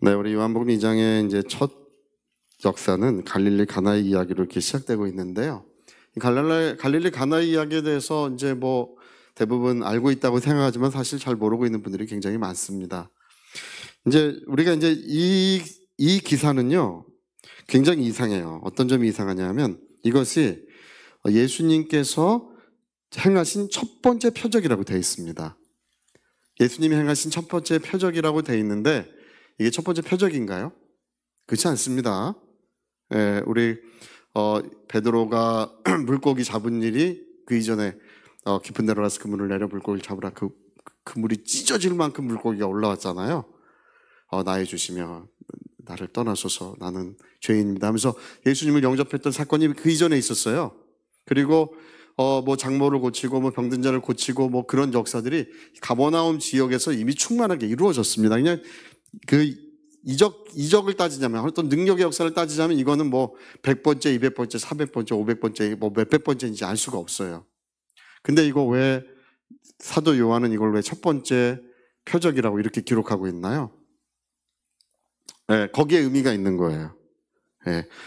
네, 우리 요한복음 2장의 이제 첫 역사는 갈릴리 가나의 이야기로 이렇게 시작되고 있는데요. 갈릴리 가나의 이야기에 대해서 이제 뭐 대부분 알고 있다고 생각하지만 사실 잘 모르고 있는 분들이 굉장히 많습니다. 이제 우리가 이제 이 기사는요, 굉장히 이상해요. 어떤 점이 이상하냐면 이것이 예수님께서 행하신 첫 번째 표적이라고 되어 있습니다. 예수님이 행하신 첫 번째 표적이라고 되어 있는데 이게 첫 번째 표적인가요? 그렇지 않습니다. 우리 베드로가 물고기 잡은 일이 그 이전에 깊은 데로 가서 그물을 내려 물고기를 잡으라 그 물이 찢어질 만큼 물고기가 올라왔잖아요. 나의 주시며 나를 떠나소서 나는 죄인입니다 하면서 예수님을 영접했던 사건이 그 이전에 있었어요. 그리고 뭐 장모를 고치고 뭐 병든 자를 고치고 뭐 그런 역사들이 가버나움 지역에서 이미 충만하게 이루어졌습니다. 그냥 그 이적을 따지자면 어떤 능력의 역사를 따지자면 이거는 뭐 100번째, 200번째, 400번째, 500번째 뭐 몇백 번째인지 알 수가 없어요. 근데 이거 왜 사도 요한은 이걸 왜 첫 번째 표적이라고 이렇게 기록하고 있나요? 거기에 의미가 있는 거예요.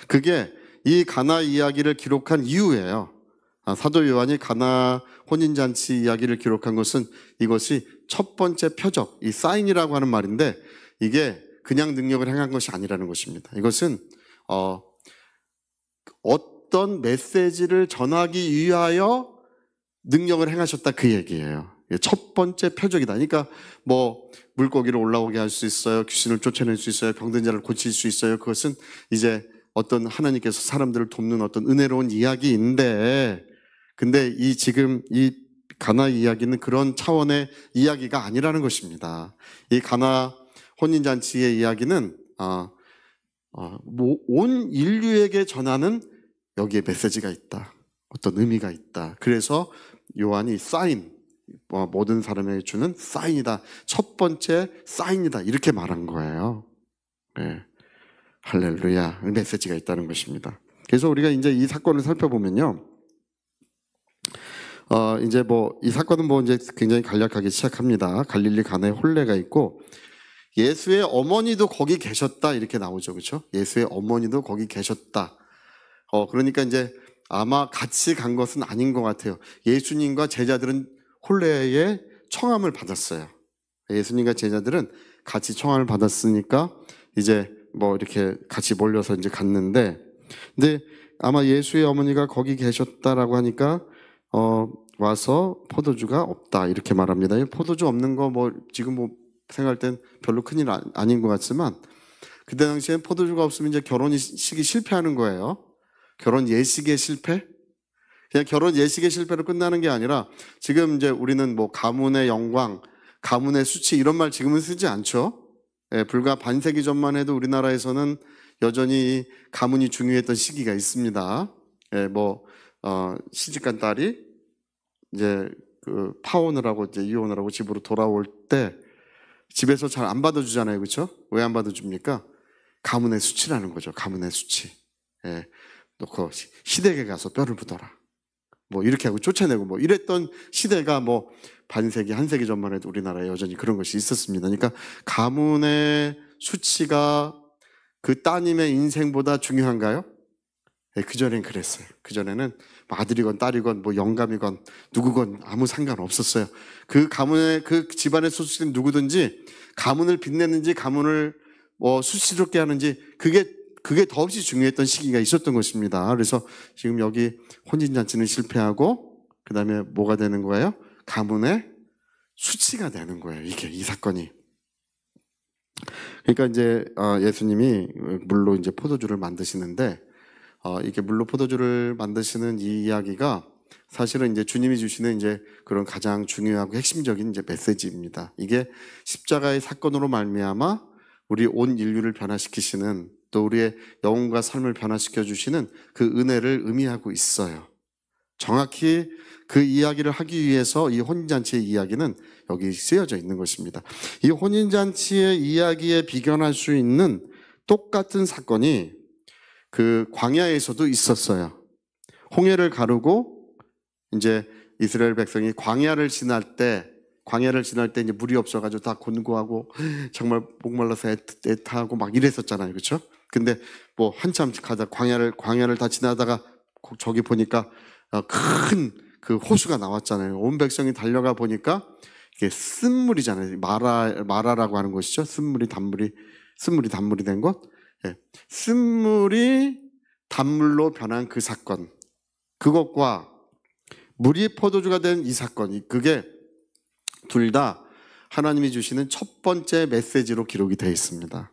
그게 이 가나 이야기를 기록한 이유예요. 사도 요한이 가나 혼인잔치 이야기를 기록한 것은 이것이 첫 번째 표적, 이 사인이라고 하는 말인데 이게 그냥 능력을 행한 것이 아니라는 것입니다. 이것은 어떤 메시지를 전하기 위하여 능력을 행하셨다 그 얘기예요. 첫 번째 표적이다. 그러니까 뭐 물고기를 올라오게 할 수 있어요. 귀신을 쫓아낼 수 있어요. 병든 자를 고칠 수 있어요. 그것은 이제 어떤 하나님께서 사람들을 돕는 어떤 은혜로운 이야기인데 근데 지금 이 가나 이야기는 그런 차원의 이야기가 아니라는 것입니다. 이 가나 혼인잔치의 이야기는 온 인류에게 전하는 여기에 메시지가 있다. 어떤 의미가 있다. 그래서 요한이 사인, 모든 사람에게 주는 사인이다. 첫 번째 사인이다. 이렇게 말한 거예요. 할렐루야. 메시지가 있다는 것입니다. 그래서 우리가 이제 이 사건을 살펴보면요. 이제 뭐 이 사건은 뭐 이제 굉장히 간략하게 시작합니다. 갈릴리 가나에 혼례가 있고 예수의 어머니도 거기 계셨다 이렇게 나오죠, 그렇죠? 예수의 어머니도 거기 계셨다. 그러니까 이제 아마 같이 간 것은 아닌 것 같아요. 예수님과 제자들은 혼례에 청함을 받았어요. 예수님과 제자들은 같이 청함을 받았으니까 이제 뭐 이렇게 같이 몰려서 이제 갔는데, 근데 아마 예수의 어머니가 거기 계셨다라고 하니까 와서 포도주가 없다 이렇게 말합니다. 포도주 없는 거 뭐 지금 뭐 생각할 땐 별로 큰일 아닌 것 같지만 그때 당시엔 포도주가 없으면 이제 결혼식이 실패하는 거예요. 결혼 예식의 실패? 그냥 결혼 예식의 실패로 끝나는 게 아니라 지금 이제 우리는 뭐 가문의 영광, 가문의 수치 이런 말 지금은 쓰지 않죠. 불과 반세기 전만 해도 우리나라에서는 여전히 가문이 중요했던 시기가 있습니다. 시집간 딸이 이제 그 파혼을 하고 이제 이혼을 하고 집으로 돌아올 때 집에서 잘 안 받아주잖아요. 그렇죠? 왜 안 받아줍니까? 가문의 수치라는 거죠. 가문의 수치. 놓고 시댁에 가서 뼈를 묻어라. 뭐 이렇게 하고 쫓아내고 뭐 이랬던 시대가 뭐 반세기, 한 세기 전만 해도 우리나라에 여전히 그런 것이 있었습니다. 그러니까 가문의 수치가 그 따님의 인생보다 중요한가요? 그전엔 그랬어요. 그전에는 아들이건 딸이건 뭐 영감이건 누구건 아무 상관없었어요. 그 가문의 그 집안의 소수는 누구든지 가문을 빛내는지 가문을 수치스럽게 하는지 그게 더없이 중요했던 시기가 있었던 것입니다. 그래서 지금 여기 혼인잔치는 실패하고 그 다음에 뭐가 되는 거예요? 가문의 수치가 되는 거예요. 이 사건이. 그러니까 이제 예수님이 물로 이제 포도주를 만드시는데 이렇게 물로 포도주를 만드시는 이 이야기가 사실은 이제 주님이 주시는 이제 그런 가장 중요하고 핵심적인 이제 메시지입니다. 이게 십자가의 사건으로 말미암아 우리 온 인류를 변화시키시는 또 우리의 영혼과 삶을 변화시켜 주시는 그 은혜를 의미하고 있어요. 정확히 그 이야기를 하기 위해서 이 혼인잔치의 이야기는 여기 쓰여져 있는 것입니다. 이 혼인잔치의 이야기에 비견할 수 있는 똑같은 사건이 그 광야에서도 있었어요. 홍해를 가르고 이제 이스라엘 백성이 광야를 지날 때 광야를 지날 때 이제 물이 없어가지고 다 곤고하고 정말 목말라서 애타하고 막 이랬었잖아요, 그렇죠? 근데 뭐 한참 가다 광야를 다 지나다가 저기 보니까 큰 그 호수가 나왔잖아요. 온 백성이 달려가 보니까 이게 쓴물이잖아요. 마라라고 하는 것이죠. 쓴물이 단물이 된 것. 예. 쓴물이 단물로 변한 그 사건, 그것과 물이 포도주가 된 이 사건, 그게 둘 다 하나님이 주시는 첫 번째 메시지로 기록이 되어 있습니다.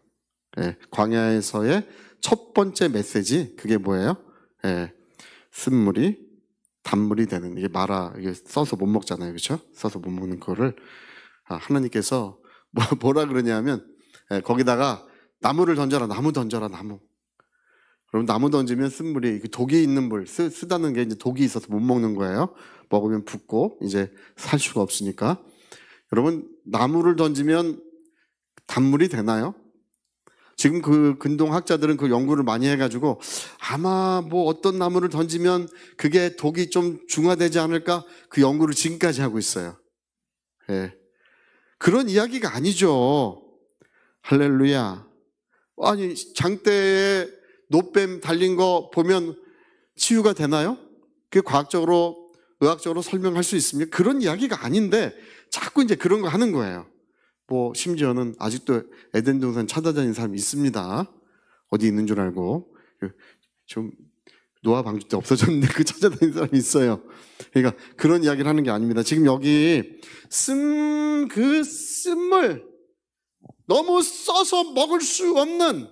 예. 광야에서의 첫 번째 메시지, 그게 뭐예요? 예. 쓴물이 단물이 되는, 이게 이게 써서 못 먹잖아요, 그렇죠? 써서 못 먹는 거를 하나님께서 뭐라 그러냐면, 거기다가 나무를 던져라, 나무 던져라, 나무. 그럼 나무 던지면 쓴물이, 독이 있는 물, 쓰다는 게 이제 독이 있어서 못 먹는 거예요. 먹으면 붓고 이제 살 수가 없으니까. 여러분, 나무를 던지면 단물이 되나요? 지금 그 근동학자들은 그 연구를 많이 해가지고 아마 뭐 어떤 나무를 던지면 그게 독이 좀 중화되지 않을까, 그 연구를 지금까지 하고 있어요. 예. 그런 이야기가 아니죠. 할렐루야. 아니, 장대에 노뱀 달린 거 보면 치유가 되나요? 그게 과학적으로, 의학적으로 설명할 수 있습니까? 그런 이야기가 아닌데 자꾸 이제 그런 거 하는 거예요. 뭐 심지어는 아직도 에덴 동산 찾아다니는 사람이 있습니다. 어디 있는 줄 알고. 좀 노아 방주 때 없어졌는데 그 찾아다니는 사람이 있어요. 그러니까 그런 이야기를 하는 게 아닙니다. 지금 여기 그 쓴물, 너무 써서 먹을 수 없는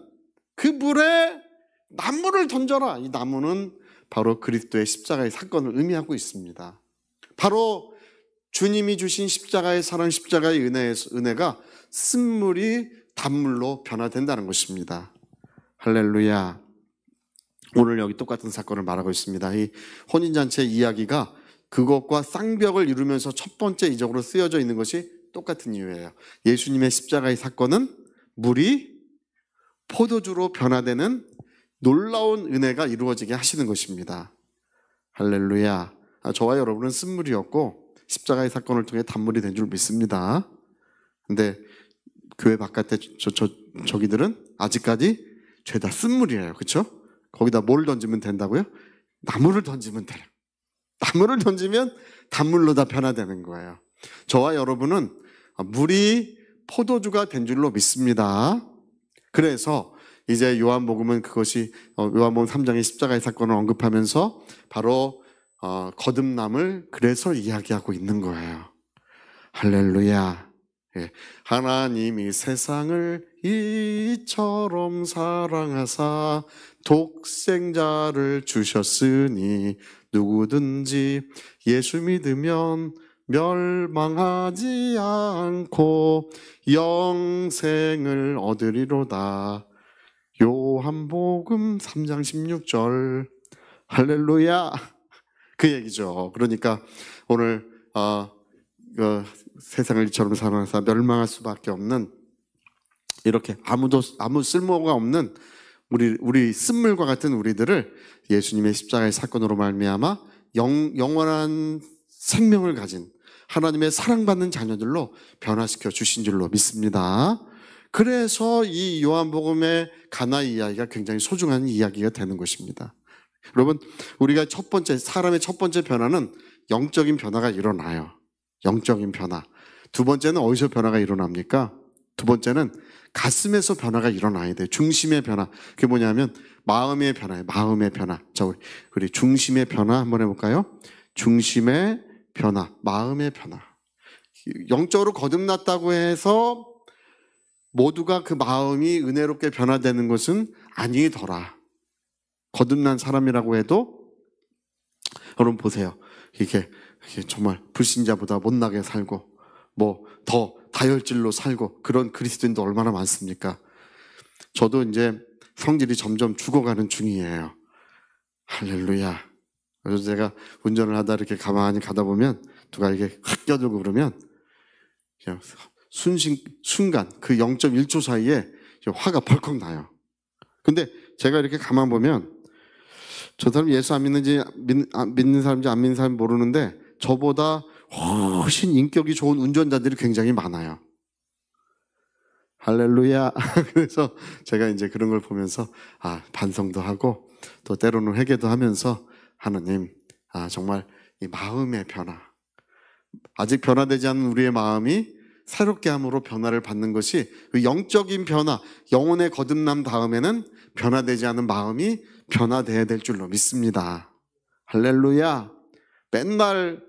그 물에 나무를 던져라. 이 나무는 바로 그리스도의 십자가의 사건을 의미하고 있습니다. 바로 주님이 주신 십자가의 사랑, 십자가의 은혜가 쓴물이 단물로 변화된다는 것입니다. 할렐루야. 오늘 여기 똑같은 사건을 말하고 있습니다. 이 혼인잔치 이야기가 그것과 쌍벽을 이루면서 첫 번째 이적으로 쓰여져 있는 것이 똑같은 이유예요. 예수님의 십자가의 사건은 물이 포도주로 변화되는 놀라운 은혜가 이루어지게 하시는 것입니다. 할렐루야. 저와 여러분은 쓴물이었고 십자가의 사건을 통해 단물이 된 줄 믿습니다. 근데 교회 바깥에 저기들은 아직까지 죄다 쓴물이에요. 그렇죠? 거기다 뭘 던지면 된다고요? 나무를 던지면 돼요. 나무를 던지면 단물로 다 변화되는 거예요. 저와 여러분은 물이 포도주가 된 줄로 믿습니다. 그래서 이제 요한복음은 그것이 요한복음 3장의 십자가의 사건을 언급하면서 바로 거듭남을 그래서 이야기하고 있는 거예요. 할렐루야. 예. 하나님이 세상을 이처럼 사랑하사 독생자를 주셨으니 누구든지 예수 믿으면 멸망하지 않고 영생을 얻으리로다. 요한복음 3장 16절. 할렐루야. 그 얘기죠. 그러니까 오늘 세상을 이처럼 사랑하사 멸망할 수밖에 없는, 이렇게 아무 쓸모가 없는 우리 쓴물과 같은 우리들을 예수님의 십자가의 사건으로 말미암아 영원한 생명을 가진 하나님의 사랑받는 자녀들로 변화시켜 주신 줄로 믿습니다. 그래서 이 요한복음의 가나 이야기가 굉장히 소중한 이야기가 되는 것입니다. 여러분, 우리가 사람의 첫 번째 변화는 영적인 변화가 일어나요. 영적인 변화. 두 번째는 어디서 변화가 일어납니까? 두 번째는 가슴에서 변화가 일어나야 돼요. 중심의 변화. 그게 뭐냐면 마음의 변화예요. 마음의 변화. 자, 우리 중심의 변화 한번 해볼까요? 중심의 변화, 마음의 변화. 영적으로 거듭났다고 해서 모두가 그 마음이 은혜롭게 변화되는 것은 아니더라. 거듭난 사람이라고 해도, 여러분 보세요. 이게 정말 불신자보다 못나게 살고 뭐 더 다혈질로 살고 그런 그리스도인도 얼마나 많습니까? 저도 이제 성질이 점점 죽어가는 중이에요. 할렐루야. 그래서 제가 운전을 하다 이렇게 가만히 가다 보면 누가 이렇게 확 껴들고 그러면 그냥 순간 그 0.1초 사이에 화가 벌컥 나요. 근데 제가 이렇게 가만 보면 저 사람 예수 안 믿는지 믿는 사람인지 안 믿는 사람인지 모르는데 저보다 훨씬 인격이 좋은 운전자들이 굉장히 많아요. 할렐루야. 그래서 제가 이제 그런 걸 보면서 반성도 하고 또 때로는 회개도 하면서 하나님, 정말 이 마음의 변화, 아직 변화되지 않은 우리의 마음이 새롭게 함으로 변화를 받는 것이 그 영적인 변화, 영혼의 거듭남 다음에는 변화되지 않은 마음이 변화되어야 될 줄로 믿습니다. 할렐루야. 맨날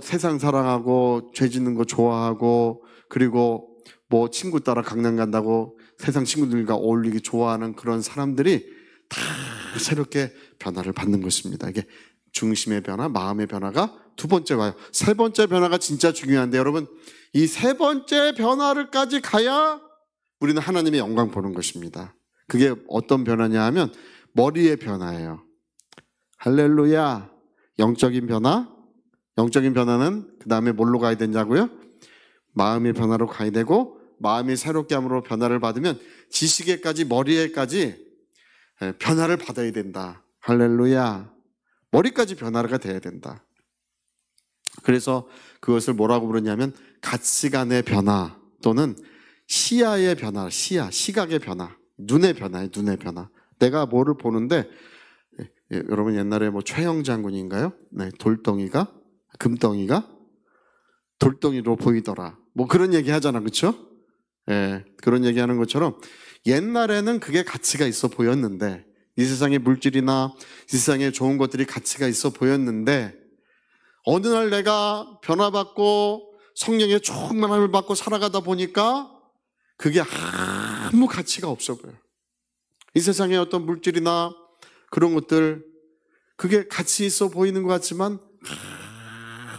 세상 사랑하고 죄 짓는 거 좋아하고 그리고 뭐 친구 따라 강남 간다고 세상 친구들과 어울리기 좋아하는 그런 사람들이 다 새롭게 변화를 받는 것입니다. 이게 중심의 변화, 마음의 변화가 두 번째 와요. 세 번째 변화가 진짜 중요한데 여러분, 이 세 번째 변화를까지 가야 우리는 하나님의 영광 보는 것입니다. 그게 어떤 변화냐 하면 머리의 변화예요. 할렐루야. 영적인 변화. 영적인 변화는 그 다음에 뭘로 가야 되냐고요? 마음의 변화로 가야 되고, 마음이 새롭게 함으로 변화를 받으면 지식에까지, 머리에까지 변화를 받아야 된다. 할렐루야. 머리까지 변화가 돼야 된다. 그래서 그것을 뭐라고 부르냐면 가치관의 변화 또는 시야의 변화, 시각의 변화, 눈의 변화예요. 눈의 변화. 내가 뭐를 보는데, 여러분 옛날에 뭐 최영 장군인가요? 네, 돌덩이가 금덩이가 돌덩이로 보이더라. 뭐 그런 얘기 하잖아, 그렇죠? 예, 그런 얘기하는 것처럼 옛날에는 그게 가치가 있어 보였는데, 이 세상의 물질이나 이 세상에 좋은 것들이 가치가 있어 보였는데, 어느 날 내가 변화받고 성령의 충만함을 받고 살아가다 보니까 그게 아무 가치가 없어 보여. 이 세상의 어떤 물질이나 그런 것들, 그게 가치 있어 보이는 것 같지만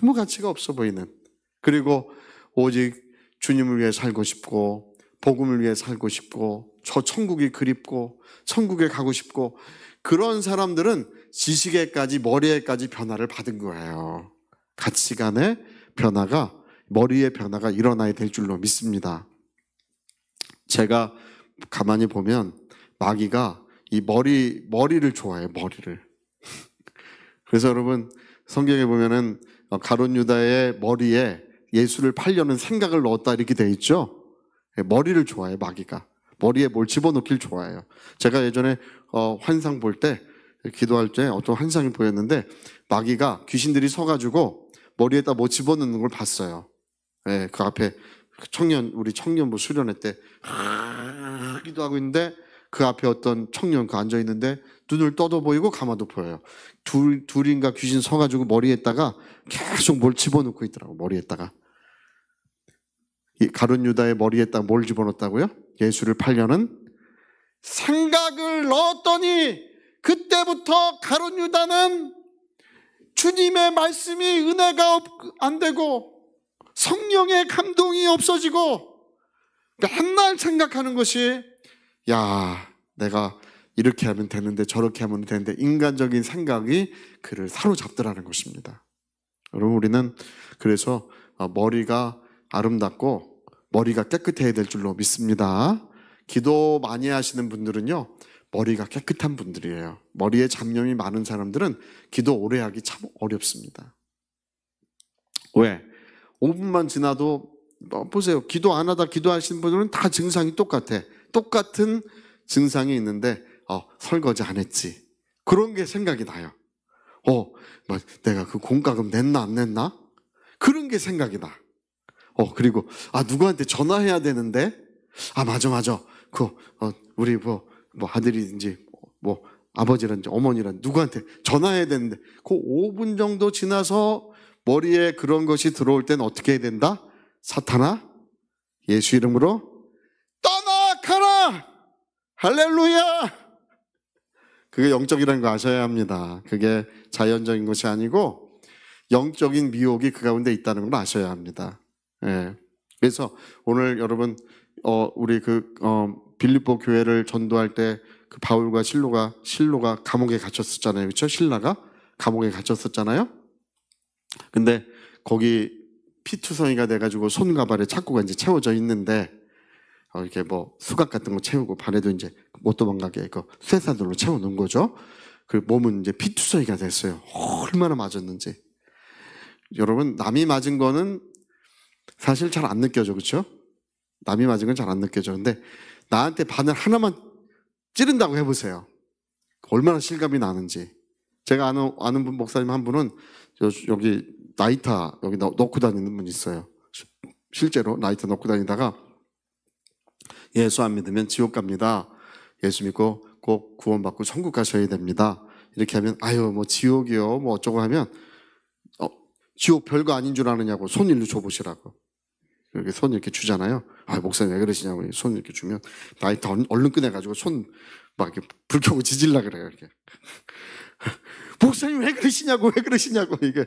아무 가치가 없어 보이는, 그리고 오직 주님을 위해 살고 싶고 복음을 위해 살고 싶고 저 천국이 그립고 천국에 가고 싶고, 그런 사람들은 지식에까지 머리에까지 변화를 받은 거예요. 가치관의 변화가, 머리의 변화가 일어나야 될 줄로 믿습니다. 제가 가만히 보면 마귀가 이 머리를 좋아해요. 머리를. 그래서 여러분 성경에 보면은 가룟 유다의 머리에 예수를 팔려는 생각을 넣었다 이렇게 돼 있죠. 머리를 좋아해요. 마귀가 머리에 뭘 집어넣길 좋아해요. 제가 예전에 환상 볼 때, 기도할 때 어떤 환상이 보였는데 마귀가, 귀신들이 서가지고 머리에다 뭐 집어넣는 걸 봤어요. 예, 그 앞에 우리 청년부 수련회 때 기도하고 있는데 그 앞에 어떤 청년 앉아 있는데 눈을 떠도 보이고 감아도 보여요. 둘인가 귀신 서가지고 머리에다가 계속 뭘 집어넣고 있더라고. 머리에다가. 이 가룟 유다의 머리에다가 뭘 집어넣었다고요? 예수를 팔려는 생각을 넣었더니 그때부터 가룟 유다는 주님의 말씀이 은혜가 안 되고 성령의 감동이 없어지고 맨날 생각하는 것이, 야, 내가 이렇게 하면 되는데 저렇게 하면 되는데, 인간적인 생각이 그를 사로잡더라는 것입니다. 여러분, 우리는 그래서 머리가 아름답고 머리가 깨끗해야 될 줄로 믿습니다. 기도 많이 하시는 분들은요, 머리가 깨끗한 분들이에요. 머리에 잡념이 많은 사람들은 기도 오래 하기 참 어렵습니다. 왜? 5분만 지나도 보세요. 기도 안 하다 기도하시는 분들은 다 증상이 똑같아. 똑같은 증상이 있는데 설거지 안 했지. 그런 게 생각이 나요. 내가 그 공과금 냈나 안 냈나? 그런 게 생각이 나. 그리고 누구한테 전화해야 되는데, 맞아. 우리 뭐 아들이든지 뭐 아버지라든지 어머니라든지 누구한테 전화해야 되는데, 그 5분 정도 지나서 머리에 그런 것이 들어올 때는 어떻게 해야 된다? 사탄아, 예수 이름으로 떠나가라! 할렐루야! 그게 영적이라는 거 아셔야 합니다. 그게 자연적인 것이 아니고 영적인 미혹이 그 가운데 있다는 걸 아셔야 합니다. 예. 그래서 오늘 여러분, 우리 빌립보 교회를 전도할 때 그 바울과 실로가 감옥에 갇혔었잖아요. 그렇죠? 신라가 감옥에 갇혔었잖아요. 근데 거기 피투성이가 돼가지고 손가발에 착고가 이제 채워져 있는데, 이렇게 뭐 수갑 같은 거 채우고 발에도 이제 못 도망가게 그 쇠사들로 채워놓은 거죠. 그 몸은 이제 피투성이가 됐어요. 얼마나 맞았는지. 여러분, 남이 맞은 거는 사실 잘 안 느껴져, 그렇죠? 남이 맞은 건 잘 안 느껴져. 근데 나한테 바늘 하나만 찌른다고 해보세요. 얼마나 실감이 나는지. 제가 아는 분, 목사님 한 분은 여기 나이타 여기 넣고 다니는 분 있어요. 실제로 나이타 넣고 다니다가 예수 안 믿으면 지옥 갑니다. 예수 믿고 꼭 구원받고 천국 가셔야 됩니다. 이렇게 하면 아유 뭐 지옥이요 뭐 어쩌고 하면 지옥 별거 아닌 줄 아느냐고 손 일로 줘보시라고. 이렇게 손 이렇게 주잖아요. 아 목사님 왜 그러시냐고 손 이렇게 주면 나이타 얼른 꺼내가지고 손 막 이렇게 불 켜고 지질라 그래요. 이렇게. 목사님 왜 그러시냐고 이게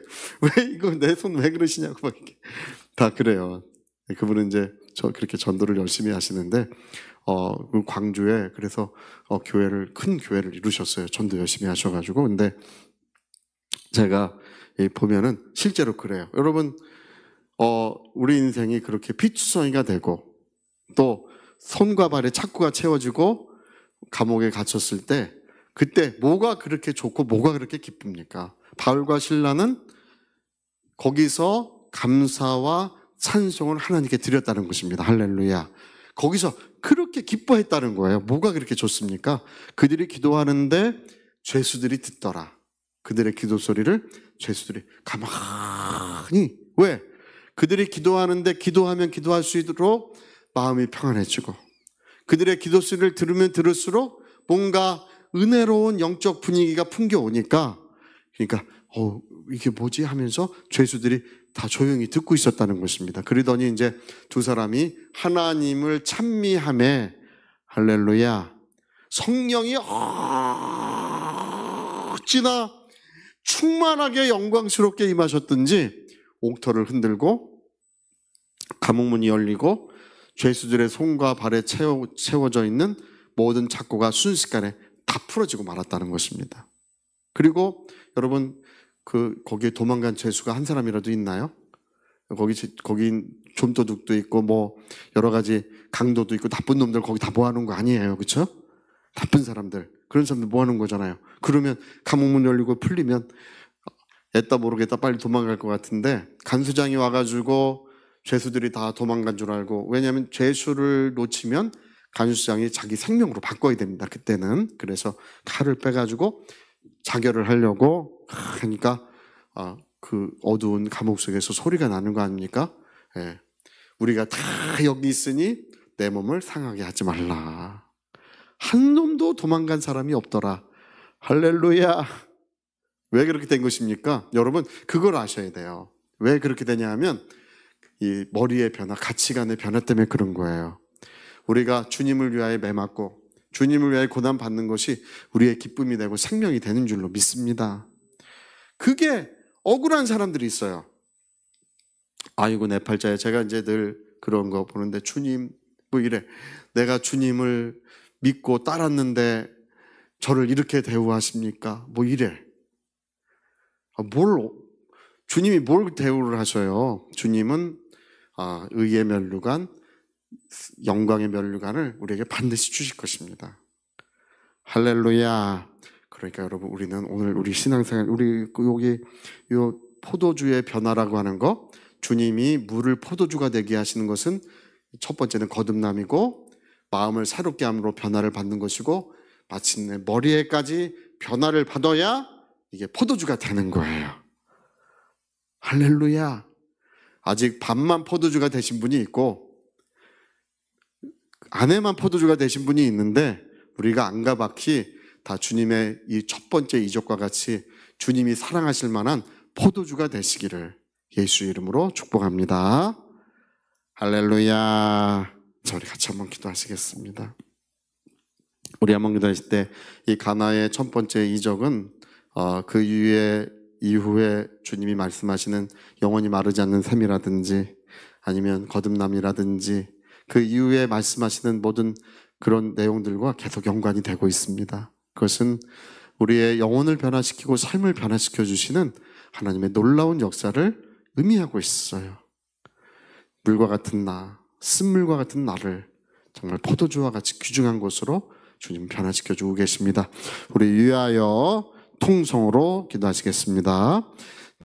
왜 이거 내 손 왜 그러시냐고 막 이렇게 다 그래요. 그분은 이제 그렇게 전도를 열심히 하시는데 그 광주에 그래서 큰 교회를 이루셨어요. 전도 열심히 하셔가지고. 근데 제가 보면은 실제로 그래요. 여러분 우리 인생이 그렇게 피투성이가 되고 또 손과 발에 착구가 채워지고 감옥에 갇혔을 때 그때 뭐가 그렇게 좋고 뭐가 그렇게 기쁩니까? 바울과 실라는 거기서 감사와 찬송을 하나님께 드렸다는 것입니다. 할렐루야. 거기서 그렇게 기뻐했다는 거예요. 뭐가 그렇게 좋습니까? 그들이 기도하는데 죄수들이 듣더라. 그들의 기도 소리를 죄수들이 가만히. 왜? 그들이 기도하는데 기도하면 기도할수록 마음이 평안해지고 그들의 기도 소리를 들으면 들을수록 뭔가 은혜로운 영적 분위기가 풍겨오니까 그러니까 이게 뭐지 하면서 죄수들이 다 조용히 듣고 있었다는 것입니다. 그러더니 이제 두 사람이 하나님을 찬미하며 할렐루야 성령이 어찌나 충만하게 영광스럽게 임하셨든지 옥터를 흔들고 감옥문이 열리고 죄수들의 손과 발에 채워져 있는 모든 착고가 순식간에 다 풀어지고 말았다는 것입니다. 그리고 여러분 거기에 도망간 죄수가 한 사람이라도 있나요? 거기 좀도둑도 있고 뭐 여러 가지 강도도 있고 나쁜 놈들 거기 다 모아놓은 거 아니에요, 그렇죠? 나쁜 사람들 그런 사람들 모아놓은 거잖아요. 그러면 감옥문 열리고 풀리면 애따 모르겠다 빨리 도망갈 것 같은데 간수장이 와가지고 죄수들이 다 도망간 줄 알고 왜냐하면 죄수를 놓치면 간수장이 자기 생명으로 바꿔야 됩니다. 그때는 그래서 칼을 빼가지고 자결을 하려고 하니까 그 어두운 감옥 속에서 소리가 나는 거 아닙니까? 예. 우리가 다 여기 있으니 내 몸을 상하게 하지 말라. 한 놈도 도망간 사람이 없더라. 할렐루야. 왜 그렇게 된 것입니까? 여러분 그걸 아셔야 돼요. 왜 그렇게 되냐 하면 이 머리의 변화, 가치관의 변화 때문에 그런 거예요. 우리가 주님을 위하여 매맞고 주님을 위하여 고난받는 것이 우리의 기쁨이 되고 생명이 되는 줄로 믿습니다. 그게 억울한 사람들이 있어요. 아이고 내 팔자에 제가 이제 늘 그런 거 보는데 주님 뭐 이래 내가 주님을 믿고 따랐는데 저를 이렇게 대우하십니까? 뭐 이래. 주님이 뭘 대우를 하셔요? 주님은 의의 면류관, 영광의 면류관을 우리에게 반드시 주실 것입니다. 할렐루야. 그러니까 여러분 우리는 오늘 우리 신앙생활 우리 여기 요 포도주의 변화라고 하는 거 주님이 물을 포도주가 되게 하시는 것은 첫 번째는 거듭남이고 마음을 새롭게 함으로 변화를 받는 것이고 마침내 머리에까지 변화를 받아야 이게 포도주가 되는 거예요. 할렐루야. 아직 반만 포도주가 되신 분이 있고 안에만 포도주가 되신 분이 있는데 우리가 안과 밖이 다 주님의 이 첫 번째 이적과 같이 주님이 사랑하실 만한 포도주가 되시기를 예수 이름으로 축복합니다. 할렐루야. 자, 우리 같이 한번 기도하시겠습니다. 우리 한번 기도하실 때 이 가나의 첫 번째 이적은 그 이후에 주님이 말씀하시는 영원히 마르지 않는 샘이라든지 아니면 거듭남이라든지 그 이후에 말씀하시는 모든 그런 내용들과 계속 연관이 되고 있습니다. 그것은 우리의 영혼을 변화시키고 삶을 변화시켜 주시는 하나님의 놀라운 역사를 의미하고 있어요. 물과 같은 쓴물과 같은 나를 정말 포도주와 같이 귀중한 것으로 주님 변화시켜 주고 계십니다. 우리 위하여 통성으로 기도하시겠습니다.